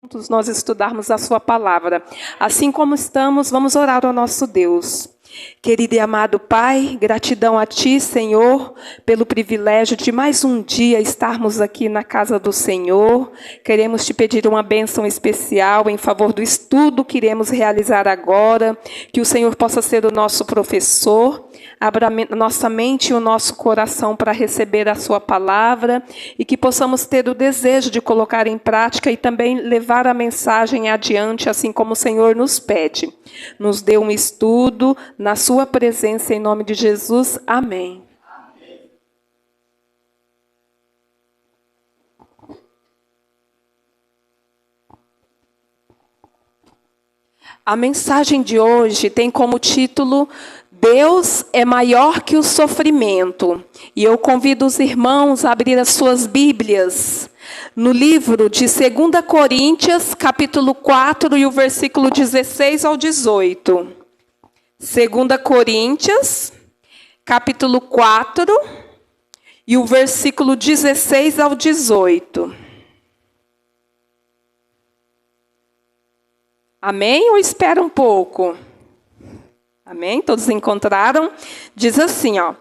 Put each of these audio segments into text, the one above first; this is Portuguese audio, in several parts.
Juntos nós estudarmos a sua palavra. Assim como estamos, vamos orar ao nosso Deus. Querido e amado Pai, gratidão a Ti, Senhor, pelo privilégio de mais um dia estarmos aqui na casa do Senhor. Queremos Te pedir uma bênção especial em favor do estudo que iremos realizar agora, que o Senhor possa ser o nosso professor, abra nossa mente e o nosso coração para receber a Sua palavra e que possamos ter o desejo de colocar em prática e também levar a mensagem adiante, assim como o Senhor nos pede. Nos dê um estudo na Sua presença, em nome de Jesus. Amém. A mensagem de hoje tem como título Deus é maior que o sofrimento. E eu convido os irmãos a abrir as suas Bíblias no livro de 2 Coríntios, capítulo 4, e o versículo 16 ao 18. 2 Coríntios, capítulo 4, e o versículo 16 ao 18. Amém? Ou espera um pouco? Amém? Todos encontraram? Diz assim, ó.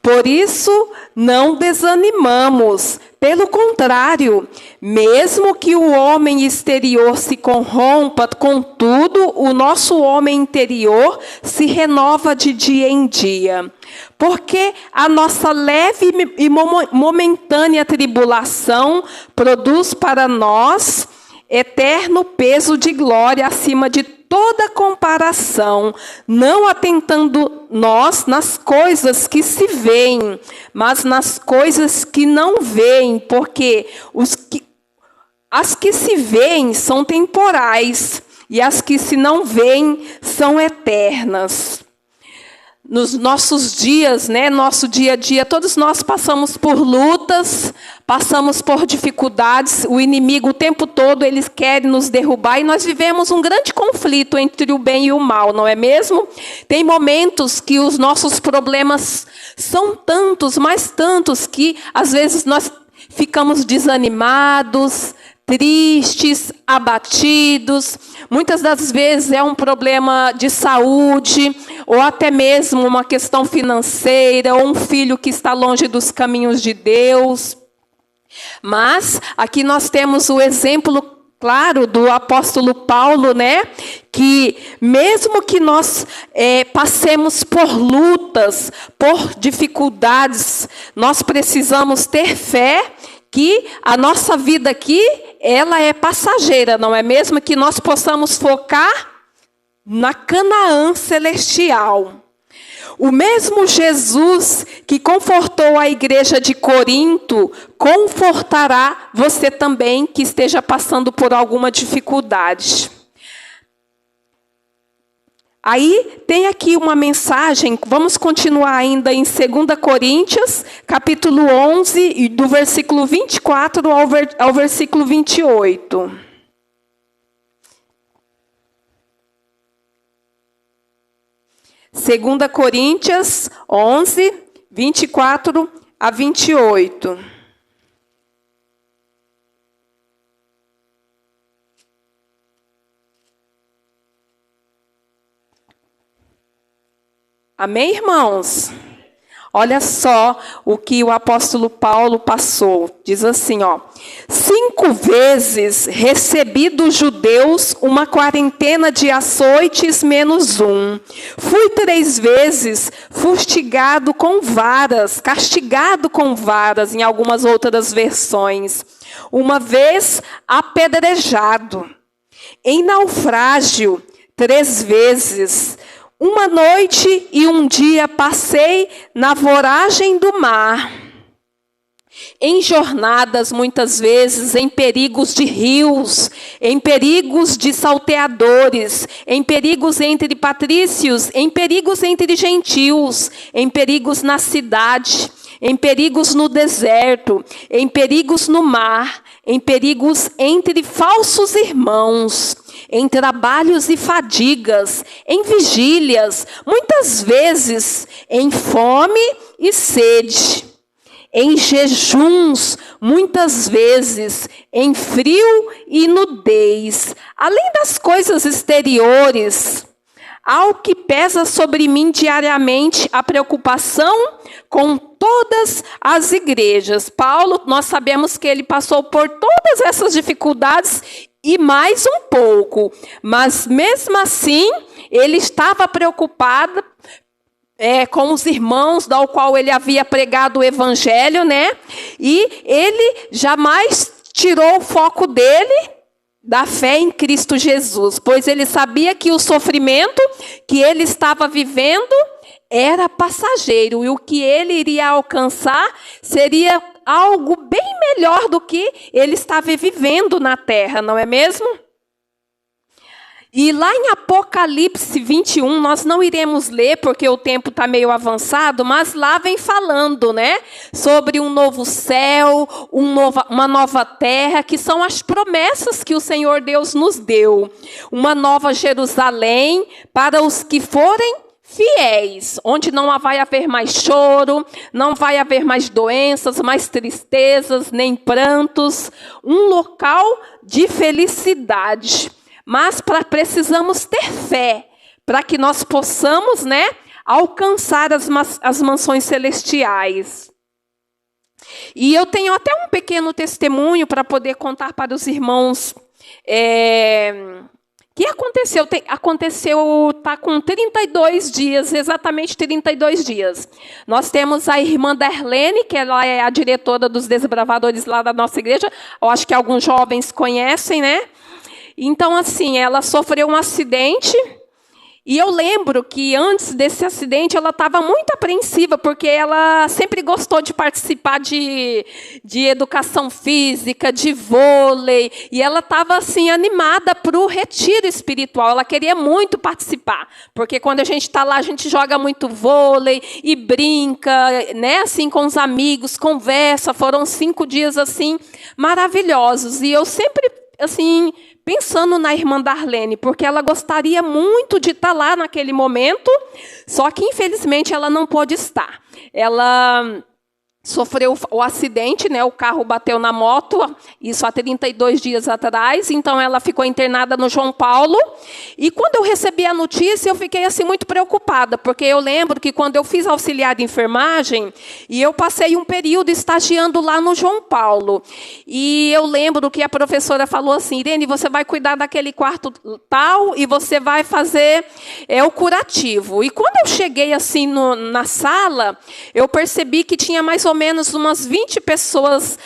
Por isso, não desanimamos. Pelo contrário, mesmo que o homem exterior se corrompa, contudo, o nosso homem interior se renova de dia em dia. Porque a nossa leve e momentânea tribulação produz para nós eterno peso de glória acima de toda comparação, não atentando nós nas coisas que se veem, mas nas coisas que não veem, porque as que se veem são temporais, e as que se não veem são eternas. Nos nossos dias, nosso dia a dia, todos nós passamos por lutas, passamos por dificuldades, o inimigo o tempo todo, eles querem nos derrubar, e nós vivemos um grande conflito entre o bem e o mal, não é mesmo? Tem momentos que os nossos problemas são tantos, mais tantos, que às vezes nós ficamos desanimados, tristes, abatidos. Muitas das vezes é um problema de saúde, ou até mesmo uma questão financeira, ou um filho que está longe dos caminhos de Deus. Mas aqui nós temos o exemplo claro do apóstolo Paulo, que mesmo que nós passemos por lutas, por dificuldades, nós precisamos ter fé que a nossa vida aqui, ela é passageira, não é mesmo? Que nós possamos focar na Canaã celestial. O mesmo Jesus que confortou a igreja de Corinto, confortará você também que esteja passando por alguma dificuldade. Aí tem aqui uma mensagem, vamos continuar ainda em 2 Coríntios, capítulo 11, e do versículo 24 ao versículo 28. Segunda Coríntios 11, 24 a 28. Amém, irmãos? Olha só o que o apóstolo Paulo passou. Diz assim, 5 vezes recebi dos judeus uma quarentena de açoites menos um. Fui 3 vezes fustigado com varas, castigado com varas, em algumas outras versões. Uma vez apedrejado. Em naufrágio, 3 vezes. Uma noite e um dia passei na voragem do mar, em jornadas muitas vezes, em perigos de rios, em perigos de salteadores, em perigos entre patrícios, em perigos entre gentios, em perigos na cidade, em perigos no deserto, em perigos no mar, em perigos entre falsos irmãos, em trabalhos e fadigas, em vigílias, muitas vezes em fome e sede, em jejuns, muitas vezes, em frio e nudez. Além das coisas exteriores, ao que pesa sobre mim diariamente a preocupação com todas as igrejas. Paulo, nós sabemos que ele passou por todas essas dificuldades e mais um pouco, mas mesmo assim, ele estava preocupado com os irmãos, ao qual ele havia pregado o evangelho, né? E ele jamais tirou o foco dele da fé em Cristo Jesus, pois ele sabia que o sofrimento que ele estava vivendo era passageiro, e o que ele iria alcançar seria algo bem melhor do que ele estava vivendo na terra, não é mesmo? E lá em Apocalipse 21, nós não iremos ler, porque o tempo está meio avançado, mas lá vem falando, né, sobre um novo céu, uma nova terra, que são as promessas que o Senhor Deus nos deu. Uma nova Jerusalém para os que forem fiéis, onde não vai haver mais choro, não vai haver mais doenças, mais tristezas, nem prantos. Um local de felicidade. Mas precisamos ter fé para que nós possamos, né, alcançar as mansões celestiais. E eu tenho até um pequeno testemunho para poder contar para os irmãos. Que aconteceu, está com 32 dias, exatamente 32 dias. Nós temos a irmã Darlene, que ela é a diretora dos desbravadores lá da nossa igreja. Eu acho que alguns jovens conhecem, né? Então, assim, ela sofreu um acidente, e eu lembro que antes desse acidente ela estava muito apreensiva, porque ela sempre gostou de participar de educação física, de vôlei, e ela estava assim, animada para o retiro espiritual, ela queria muito participar, porque quando a gente está lá, a gente joga muito vôlei e brinca, né, assim, com os amigos, conversa, foram 5 dias assim, maravilhosos, e eu sempre, assim, pensando na irmã Darlene, porque ela gostaria muito de estar lá naquele momento, só que, infelizmente, ela não pôde estar. Ela sofreu o acidente, né? O carro bateu na moto, isso há 32 dias atrás, então ela ficou internada no João Paulo, e quando eu recebi a notícia, eu fiquei assim muito preocupada, porque eu lembro que quando eu fiz auxiliar de enfermagem, e eu passei um período estagiando lá no João Paulo, e eu lembro que a professora falou assim: Irene, você vai cuidar daquele quarto tal, e você vai fazer o curativo. E quando eu cheguei assim na sala, eu percebi que tinha mais ou menos umas 20 pessoas,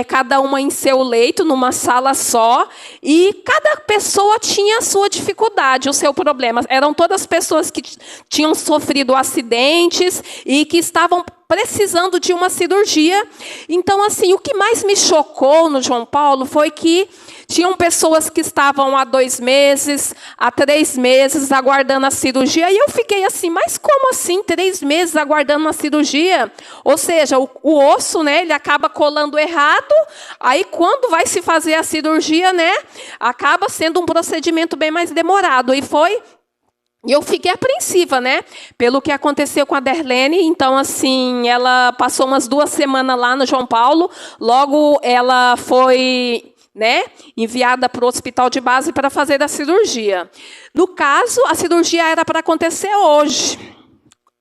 cada uma em seu leito, numa sala só, e cada pessoa tinha a sua dificuldade, o seu problema. Eram todas pessoas que tinham sofrido acidentes e que estavam precisando de uma cirurgia. Então, assim, o que mais me chocou no João Paulo foi que tinham pessoas que estavam há 2 meses, há 3 meses, aguardando a cirurgia. E eu fiquei assim, mas como assim 3 meses aguardando uma cirurgia? Ou seja, o osso, né, ele acaba colando errado. Aí, quando vai se fazer a cirurgia, né, acaba sendo um procedimento bem mais demorado. E eu fiquei apreensiva, né, pelo que aconteceu com a Darlene. Então, assim, ela passou umas 2 semanas lá no João Paulo. Logo, ela foi, né, enviada para o hospital de base para fazer a cirurgia. No caso, a cirurgia era para acontecer hoje,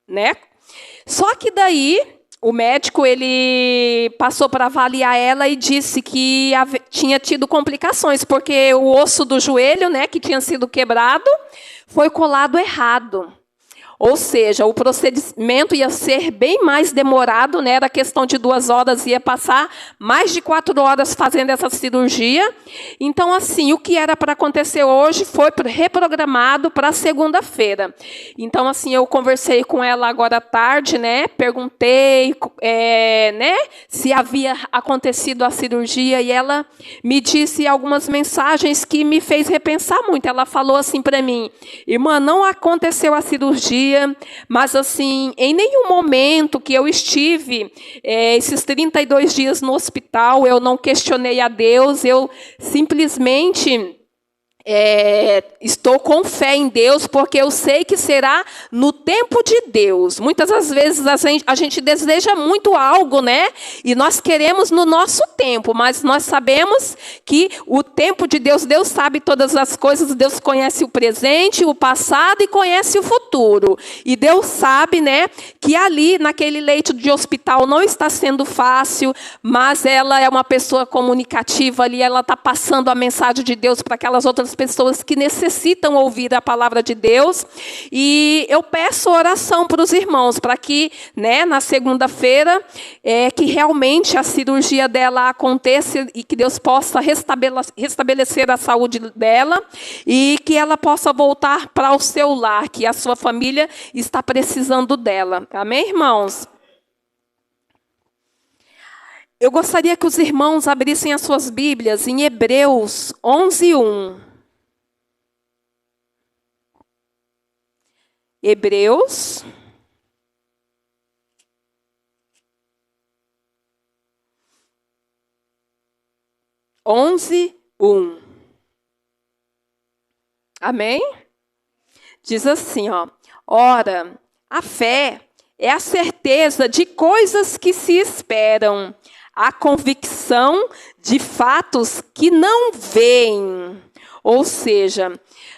né? Só que daí o médico, ele passou para avaliar ela e disse que tinha tido complicações, porque o osso do joelho, né, que tinha sido quebrado, foi colado errado. Ou seja, o procedimento ia ser bem mais demorado, né? Era questão de 2 horas, ia passar mais de 4 horas fazendo essa cirurgia. Então, assim, o que era para acontecer hoje foi reprogramado para segunda-feira. Então, assim, eu conversei com ela agora à tarde, né? Perguntei, né, se havia acontecido a cirurgia, e ela me disse algumas mensagens que me fez repensar muito. Ela falou assim para mim: irmã, não aconteceu a cirurgia, mas, assim, em nenhum momento que eu estive esses 32 dias no hospital, eu não questionei a Deus, eu simplesmente estou com fé em Deus, porque eu sei que será no tempo de Deus. Muitas das vezes a gente deseja muito algo, né? E nós queremos no nosso tempo, mas nós sabemos que o tempo de Deus, Deus sabe todas as coisas, Deus conhece o presente, o passado e conhece o futuro. E Deus sabe, né, que ali, naquele leito de hospital, não está sendo fácil, mas ela é uma pessoa comunicativa ali, ela está passando a mensagem de Deus para aquelas outras pessoas que necessitam ouvir a palavra de Deus. E eu peço oração para os irmãos, para que, né, na segunda-feira, que realmente a cirurgia dela aconteça e que Deus possa restabelecer a saúde dela e que ela possa voltar para o seu lar, que a sua família está precisando dela. Amém, irmãos? Eu gostaria que os irmãos abrissem as suas Bíblias em Hebreus 11:1. Hebreus 11:1. Amém? Diz assim, ó: ora, a fé é a certeza de coisas que se esperam, a convicção de fatos que não veem. Ou seja,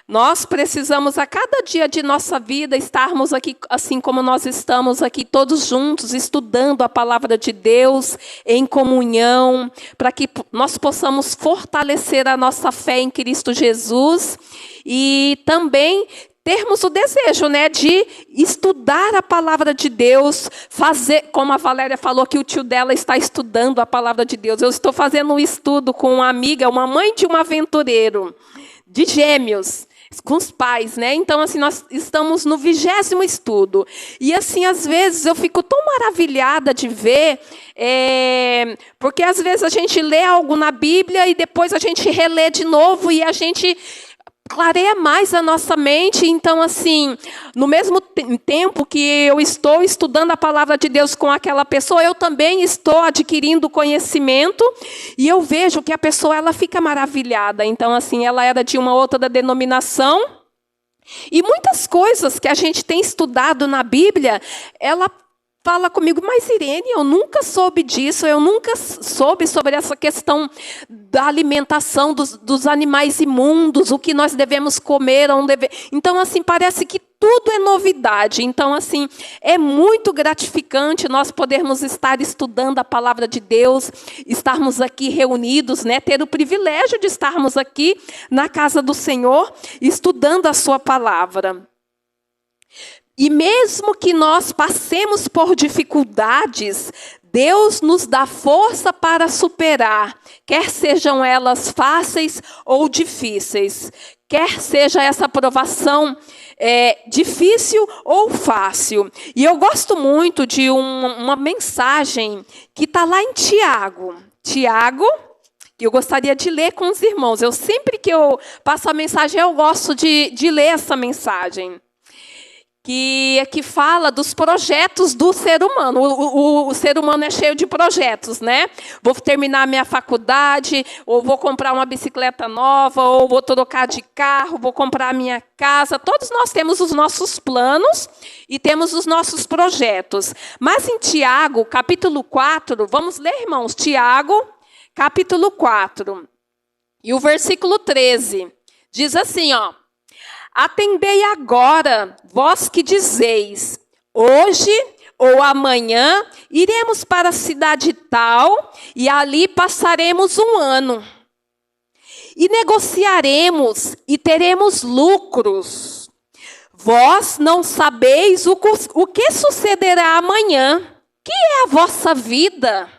nós precisamos a cada dia de nossa vida estarmos aqui, assim como nós estamos aqui todos juntos, estudando a palavra de Deus, em comunhão, para que nós possamos fortalecer a nossa fé em Cristo Jesus e também termos o desejo, né, de estudar a palavra de Deus, fazer, como a Valéria falou que o tio dela está estudando a palavra de Deus. Eu estou fazendo um estudo com uma amiga, uma mãe de um aventureiro, de gêmeos, com os pais, né? Então, assim, nós estamos no 20º estudo. E, assim, às vezes eu fico tão maravilhada de ver, porque às vezes a gente lê algo na Bíblia e depois a gente relê de novo e a gente clareia mais a nossa mente. Então, assim, no mesmo tempo que eu estou estudando a palavra de Deus com aquela pessoa, eu também estou adquirindo conhecimento e eu vejo que a pessoa, ela fica maravilhada. Então, assim, ela era de uma outra denominação e muitas coisas que a gente tem estudado na Bíblia, ela fala comigo: mas Irene, eu nunca soube disso, eu nunca soube sobre essa questão da alimentação dos animais imundos, o que nós devemos comer, ou não devemos. Então, assim, parece que tudo é novidade. Então, assim, é muito gratificante nós podermos estar estudando a palavra de Deus, estarmos aqui reunidos, né, ter o privilégio de estarmos aqui na casa do Senhor, estudando a sua palavra. E mesmo que nós passemos por dificuldades, Deus nos dá força para superar, quer sejam elas fáceis ou difíceis, quer seja essa provação difícil ou fácil. E eu gosto muito de uma mensagem que está lá em Tiago. Tiago, que eu gostaria de ler com os irmãos. Eu sempre que eu passo a mensagem, eu gosto de ler essa mensagem. Que fala dos projetos do ser humano. O ser humano é cheio de projetos, né? Vou terminar a minha faculdade, ou vou comprar uma bicicleta nova, ou vou trocar de carro, vou comprar a minha casa. Todos nós temos os nossos planos e temos os nossos projetos. Mas em Tiago, capítulo 4, vamos ler, irmãos? Tiago, capítulo 4, e o versículo 13, diz assim, ó: atendei agora, vós que dizeis, hoje ou amanhã iremos para a cidade tal e ali passaremos um ano. E negociaremos e teremos lucros. Vós não sabeis o que sucederá amanhã. Que é a vossa vida?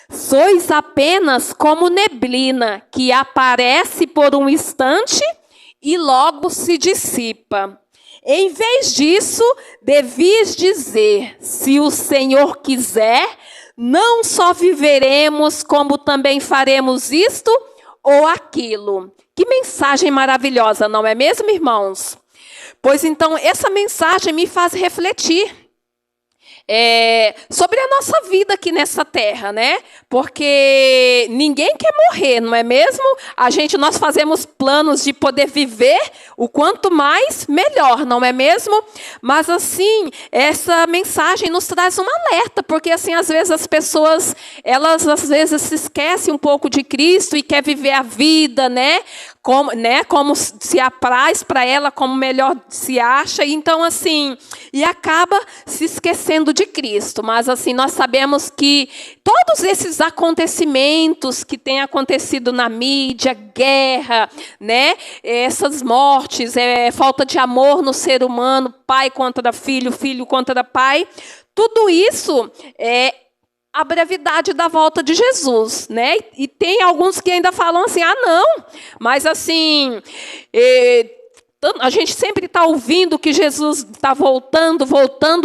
Sois apenas como neblina que aparece por um instante e logo se dissipa. Em vez disso, devias dizer: se o Senhor quiser, não só viveremos, como também faremos isto ou aquilo. Que mensagem maravilhosa, não é mesmo, irmãos? Pois então, essa mensagem me faz refletir. sobre a nossa vida aqui nessa terra, né? Porque ninguém quer morrer, não é mesmo? Nós fazemos planos de poder viver o quanto mais, melhor, não é mesmo? Mas assim, essa mensagem nos traz um alerta, porque assim, às vezes as pessoas, elas às vezes se esquecem um pouco de Cristo e quer viver a vida, né? Como se apraz para ela, como melhor se acha, então assim, e acaba se esquecendo de Cristo. Mas assim, nós sabemos que todos esses acontecimentos que têm acontecido na mídia, guerra, né, essas mortes, falta de amor no ser humano, pai contra filho, filho contra pai, tudo isso a brevidade da volta de Jesus, né? E tem alguns que ainda falam assim, não, mas assim, a gente sempre está ouvindo que Jesus está voltando,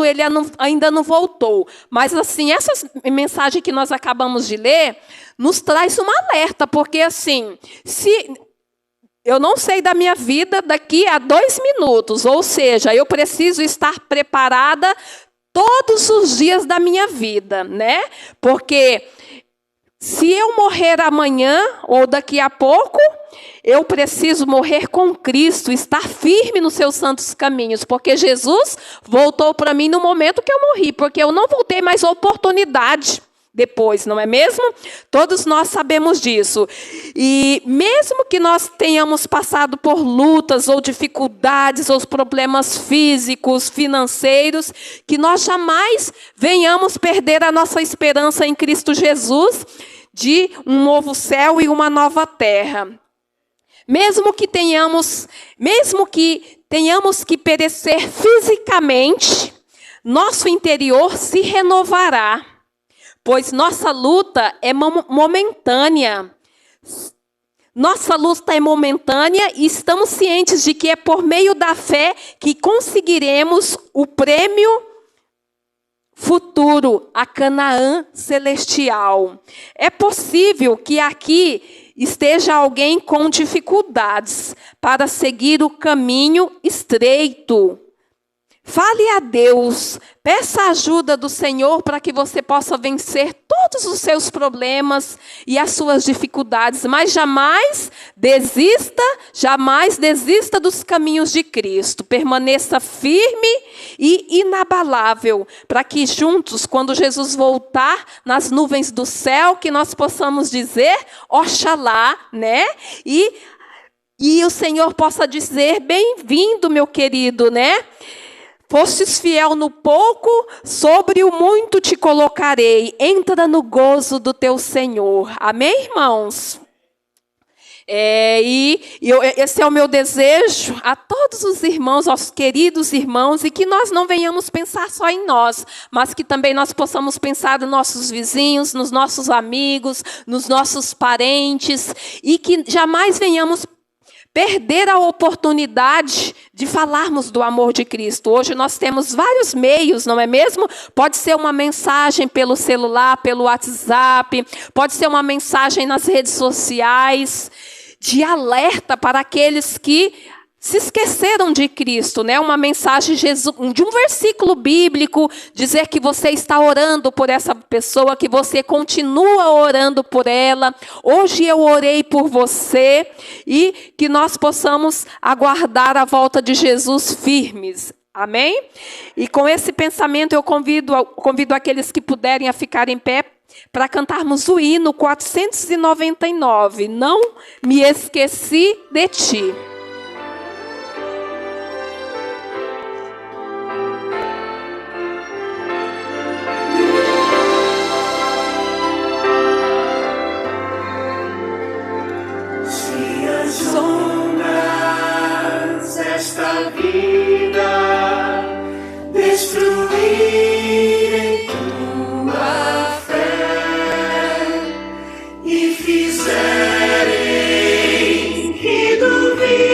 ele ainda não voltou. Mas assim, essa mensagem que nós acabamos de ler, nos traz um alerta, porque assim, eu não sei da minha vida daqui a 2 minutos, ou seja, eu preciso estar preparada todos os dias da minha vida, né? Porque se eu morrer amanhã ou daqui a pouco, eu preciso morrer com Cristo, estar firme nos seus santos caminhos, porque Jesus voltou para mim no momento que eu morri, porque eu não voltei mais oportunidade depois, não é mesmo? Todos nós sabemos disso. E mesmo que nós tenhamos passado por lutas ou dificuldades ou problemas físicos, financeiros, que nós jamais venhamos perder a nossa esperança em Cristo Jesus de um novo céu e uma nova terra. Mesmo que tenhamos que perecer fisicamente, nosso interior se renovará. Pois nossa luta é momentânea. Nossa luta é momentânea e estamos cientes de que é por meio da fé que conseguiremos o prêmio futuro, a Canaã celestial. É possível que aqui esteja alguém com dificuldades para seguir o caminho estreito. Fale a Deus, peça a ajuda do Senhor para que você possa vencer todos os seus problemas e as suas dificuldades, mas jamais desista dos caminhos de Cristo. Permaneça firme e inabalável, para que juntos, quando Jesus voltar nas nuvens do céu, que nós possamos dizer, Oxalá, né? E o Senhor possa dizer, bem-vindo, meu querido, né? Fostes fiel no pouco, sobre o muito te colocarei. Entra no gozo do teu Senhor. Amém, irmãos? Esse é o meu desejo a todos os irmãos, aos queridos irmãos, e que nós não venhamos pensar só em nós, mas que também nós possamos pensar nos nossos vizinhos, nos nossos amigos, nos nossos parentes, e que jamais venhamos perder a oportunidade de falarmos do amor de Cristo. Hoje nós temos vários meios, não é mesmo? Pode ser uma mensagem pelo celular, pelo WhatsApp, pode ser uma mensagem nas redes sociais, de alerta para aqueles que se esqueceram de Cristo, né? Uma mensagem de um versículo bíblico, dizer que você está orando por essa pessoa, que você continua orando por ela. Hoje eu orei por você, e que nós possamos aguardar a volta de Jesus firmes. Amém? E com esse pensamento eu convido aqueles que puderem a ficar em pé para cantarmos o hino 499. Não me esqueci de ti. Sombras esta vida destruírem tua fé e fizerem que duvidem.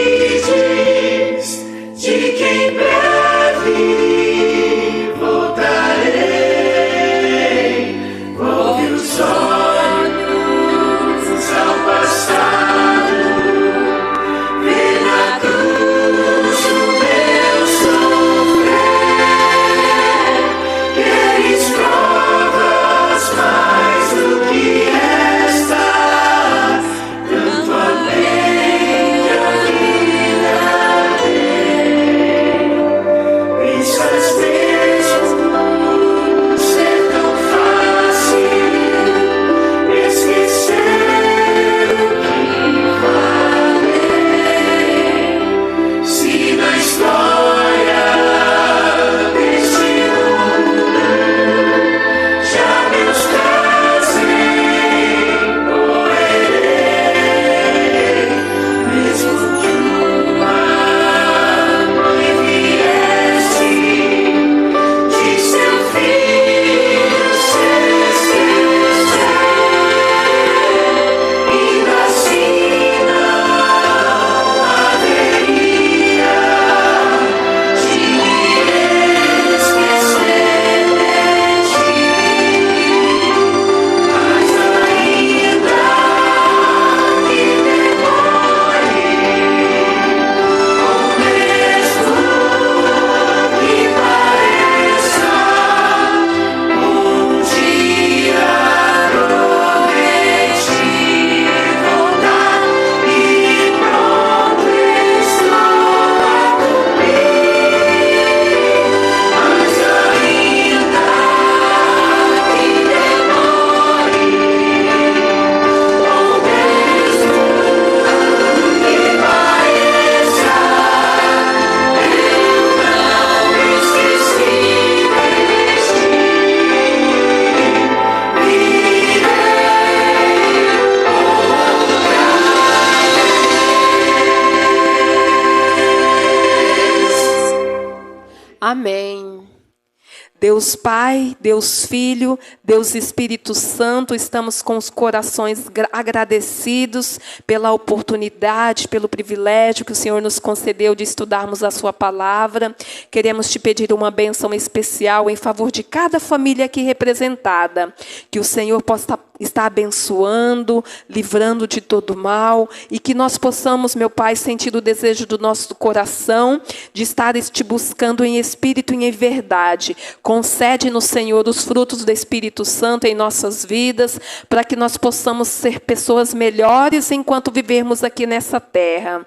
Deus Pai, Deus Filho, Deus Espírito Santo, estamos com os corações agradecidos pela oportunidade, pelo privilégio que o Senhor nos concedeu de estudarmos a sua palavra. Queremos te pedir uma bênção especial em favor de cada família aqui representada, que o Senhor possa estar abençoando, livrando de todo mal, e que nós possamos, meu Pai, sentir o desejo do nosso coração de estar te buscando em espírito e em verdade. Concede-nos, Senhor, os frutos do Espírito Santo em nossas vidas, para que nós possamos ser pessoas melhores enquanto vivermos aqui nessa terra.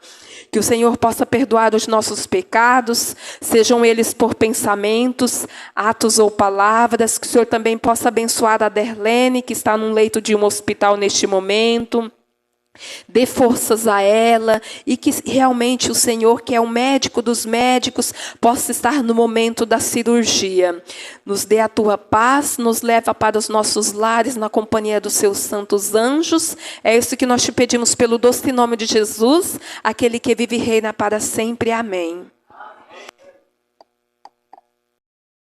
Que o Senhor possa perdoar os nossos pecados, sejam eles por pensamentos, atos ou palavras. Que o Senhor também possa abençoar a Derlene, que está num leito de um hospital neste momento. Dê forças a ela, e que realmente o Senhor, que é o médico dos médicos, possa estar no momento da cirurgia. Nos dê a tua paz, nos leva para os nossos lares na companhia dos seus santos anjos. É isso que nós te pedimos pelo doce nome de Jesus, aquele que vive e reina para sempre. Amém.